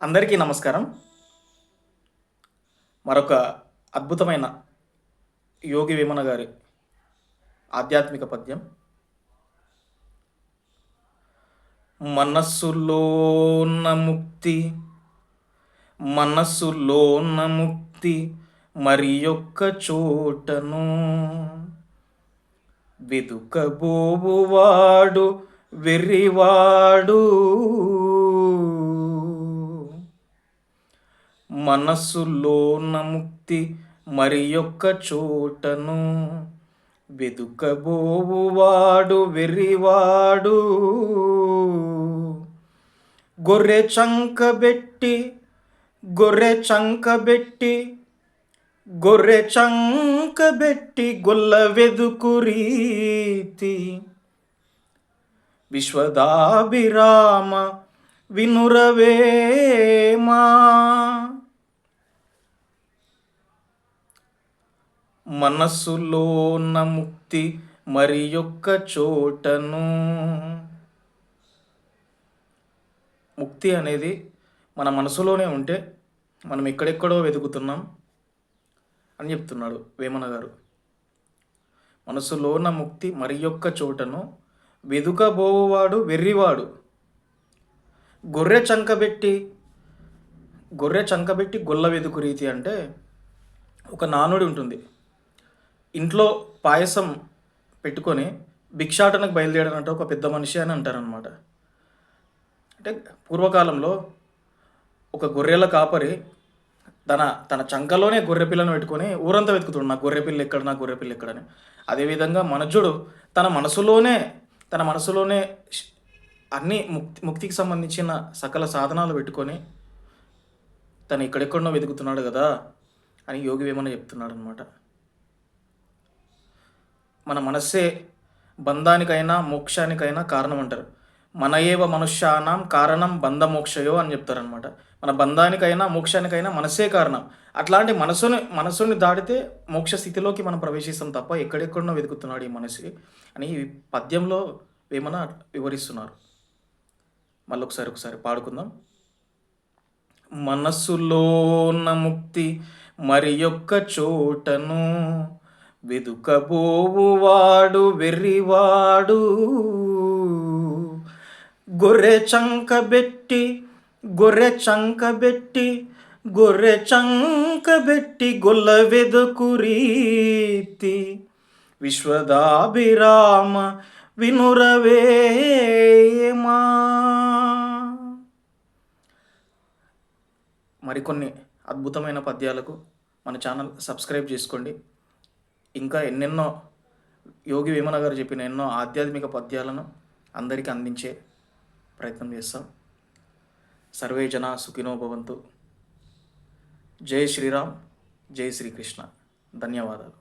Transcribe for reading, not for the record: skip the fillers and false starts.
అందరికీ నమస్కారం. మరొక అద్భుతమైన యోగి వేమన గారి ఆధ్యాత్మిక పద్యం. మనస్సులోన ముక్తి మనస్సులోన ముక్తి మరి యొక్క చోటను వెదుకబోవువాడు వెర్రివాడు. మనస్సులోన ముక్తి మరి యొక్క చోటను వెదుకబోవువాడు వెర్రివాడు. గొర్రె చంకబెట్టి గొర్రె చంకబెట్టి గొర్రె చంకబెట్టి గొల్ల వెదుకు రీతి. విశ్వదాభిరామ వినురవేమా. మనస్సులోన ముక్తి మరి యొక్క చోటను. ముక్తి అనేది మన మనసులోనే ఉంటే మనం ఎక్కడెక్కడో వెతుకుతున్నాం అని చెప్తున్నాడు వేమన గారు. మనసులోన ముక్తి మరి యొక్క చోటను వెదుకబోవాడు వెర్రివాడు. గొర్రె చంకబెట్టి గొల్ల వెదుకు రీతి అంటే ఒక నానుడి ఉంటుంది. ఇంట్లో పాయసం పెట్టుకొని భిక్షాటనకు బయలుదేరనంటే ఒక పెద్ద మనిషి అని అంటారనమాట. అంటే పూర్వకాలంలో ఒక గొర్రెల కాపరి తన చంకలోనే గొర్రె పిల్లను పెట్టుకొని ఊరంతా వెతుకుతాడు, నా గొర్రె పిల్ల ఎక్కడని. అదేవిధంగా మనుజుడు తన మనసులోనే అన్ని ముక్తికి సంబంధించిన సకల సాధనాలు పెట్టుకొని తను ఇక్కడెక్కడనో వెతుకుతున్నాడు కదా అని యోగి వేమన చెప్తున్నాడు అనమాట. మన మనస్సే బంధానికైనా మోక్షానికైనా కారణం అంటారు. మన ఏవ మనుష్యానాం కారణం బంధ మోక్షయో అని చెప్తారనమాట. మన బంధానికైనా మోక్షానికైనా మనసే కారణం. అట్లాంటి మనసుని దాటితే మోక్ష స్థితిలోకి మనం ప్రవేశిస్తాం తప్ప ఎక్కడెక్కడనో వెతుకుతున్నాడు ఈ మనసు అని ఈ పద్యంలో వేమన వివరిస్తున్నారు. మళ్ళీ ఒకసారి పాడుకుందాం. మనస్సులోన ముక్తి మరి యొక్క చోటను వెదుకబోవువాడు వెర్రివాడు. గొర్రె చంకబెట్టి గొల్ల వెదుకు రీతి. విశ్వదాభిరామ వినురవేమా. మరికొన్ని అద్భుతమైన పద్యాలకు మన ఛానల్ సబ్స్క్రైబ్ చేసుకోండి. ఇంకా ఎన్నెన్నో యోగి వేమన గారు చెప్పిన ఎన్నో ఆధ్యాత్మిక పద్యాలను అందరికీ అందించే ప్రయత్నం చేస్తాం. సర్వే జన సుఖినో భవంతు. జై శ్రీరామ్, జై శ్రీకృష్ణ. ధన్యవాదాలు.